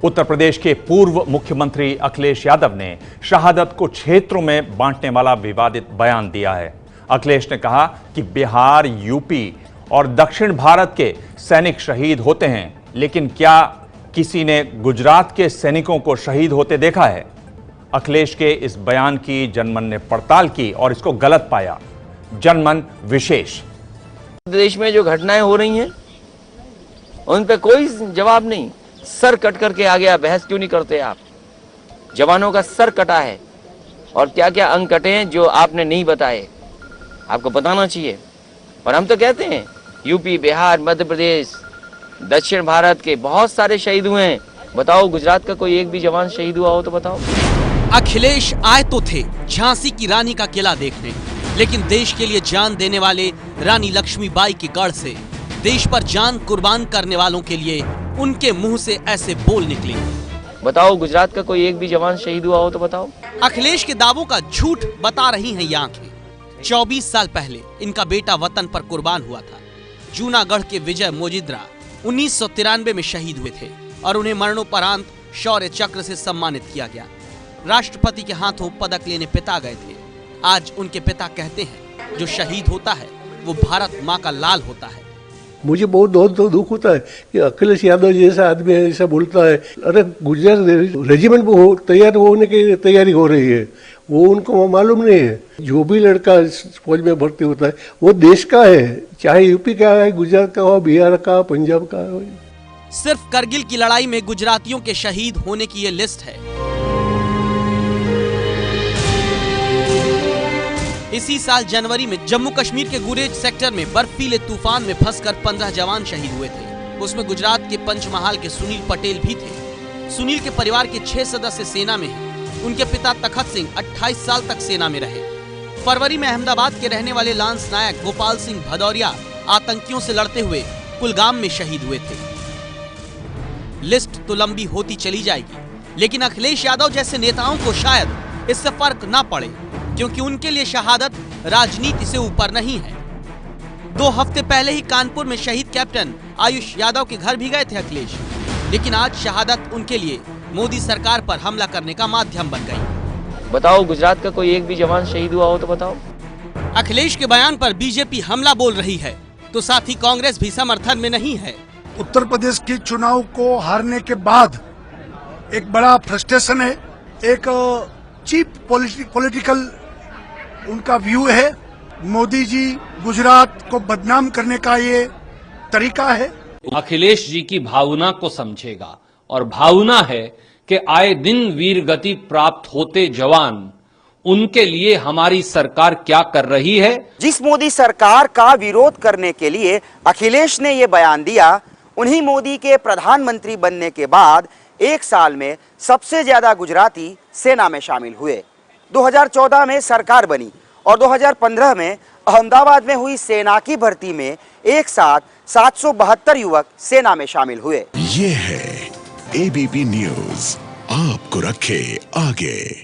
उत्तर प्रदेश के पूर्व मुख्यमंत्री अखिलेश यादव ने शहादत को क्षेत्रों में बांटने वाला विवादित बयान दिया है। अखिलेश ने कहा कि बिहार, यूपी और दक्षिण भारत के सैनिक शहीद होते हैं, लेकिन क्या किसी ने गुजरात के सैनिकों को शहीद होते देखा है? अखिलेश के इस बयान की जनमन ने पड़ताल की और इसको गलत पाया। जनमन विशेष। देश में जो घटनाएं हो रही हैं उन पे कोई जवाब नहीं। सर कट करके आ गया, बहस क्यों नहीं करते आप? जवानों का सर कटा है और क्या क्या अंग कटे हैं जो आपने नहीं बताए, आपको बताना चाहिए। और हम तो कहते हैं यूपी, बिहार, मध्य प्रदेश, दक्षिण भारत के बहुत सारे शहीद हुए हैं। बताओ गुजरात का कोई एक भी जवान शहीद हुआ हो तो बताओ। अखिलेश आए तो थे झांसी की रानी का किला देखने, लेकिन देश के लिए जान देने वाले रानी लक्ष्मीबाई के गढ़ से देश पर जान कुर्बान करने वालों के लिए उनके मुंह से ऐसे बोल निकले। बताओ गुजरात का कोई एक भी जवान शहीद हुआ हो तो बताओ। अखिलेश के दावों का झूठ बता रही हैं ये आंखें। 24 साल पहले इनका बेटा वतन पर कुर्बान हुआ था। जूनागढ़ के विजय मोजिद्रा 1993 में शहीद हुए थे और उन्हें मरणोपरांत शौर्य चक्र से सम्मानित किया गया। राष्ट्रपति के हाथों पदक लेने पिता गए थे। आज उनके पिता कहते हैं जो शहीद होता है वो भारत माँ का लाल होता है। मुझे बहुत दुख होता है कि अखिलेश यादव जैसा आदमी ऐसा बोलता है। अरे गुजरात रेजिमेंट में तैयार होने की तैयारी हो रही है, वो उनको मालूम नहीं है। जो भी लड़का फौज में भर्ती होता है वो देश का है, चाहे यूपी का है, गुजरात का हो, बिहार का, पंजाब का हो। सिर्फ करगिल की लड़ाई में गुजरातियों के शहीद होने की ये लिस्ट है। इसी साल जनवरी में जम्मू कश्मीर के गुरेज सेक्टर में बर्फीले तूफान में फंसकर 15 जवान शहीद हुए थे। उसमें गुजरात के पंचमहाल के सुनील पटेल भी थे। सुनील के परिवार के 6 सदस्य सेना में हैं। उनके पिता तखत सिंह 28 साल तक सेना में रहे। फरवरी में अहमदाबाद के रहने वाले लांस नायक गोपाल सिंह भदौरिया आतंकियों से लड़ते हुए कुलगाम में शहीद हुए थे। लिस्ट तो लंबी होती चली जाएगी, लेकिन अखिलेश यादव जैसे नेताओं को शायद इससे फर्क ना पड़े, क्योंकि उनके लिए शहादत राजनीति से ऊपर नहीं है। 2 हफ्ते पहले ही कानपुर में शहीद कैप्टन आयुष यादव के घर भी गए थे अखिलेश, लेकिन आज शहादत उनके लिए मोदी सरकार पर हमला करने का माध्यम बन गई। बताओ गुजरात का कोई एक भी जवान शहीद हुआ हो तो बताओ। अखिलेश के बयान पर बीजेपी हमला बोल रही है तो साथ ही कांग्रेस भी समर्थन में नहीं है। उत्तर प्रदेश के चुनाव को हारने के बाद एक बड़ा फ्रस्ट्रेशन है, एक चीप पॉलिटिकल उनका व्यू है। मोदी जी गुजरात को बदनाम करने का ये तरीका है। अखिलेश जी की भावना को समझेगा और भावना है कि आए दिन वीर गति प्राप्त होते जवान, उनके लिए हमारी सरकार क्या कर रही है। जिस मोदी सरकार का विरोध करने के लिए अखिलेश ने ये बयान दिया, उन्हीं मोदी के प्रधानमंत्री बनने के बाद 1 साल में सबसे ज्यादा गुजराती सेना में शामिल हुए। 2014 में सरकार बनी और 2015 में अहमदाबाद में हुई सेना की भर्ती में एक साथ 772 युवक सेना में शामिल हुए। ये है एबीपी न्यूज़, आपको रखे आगे।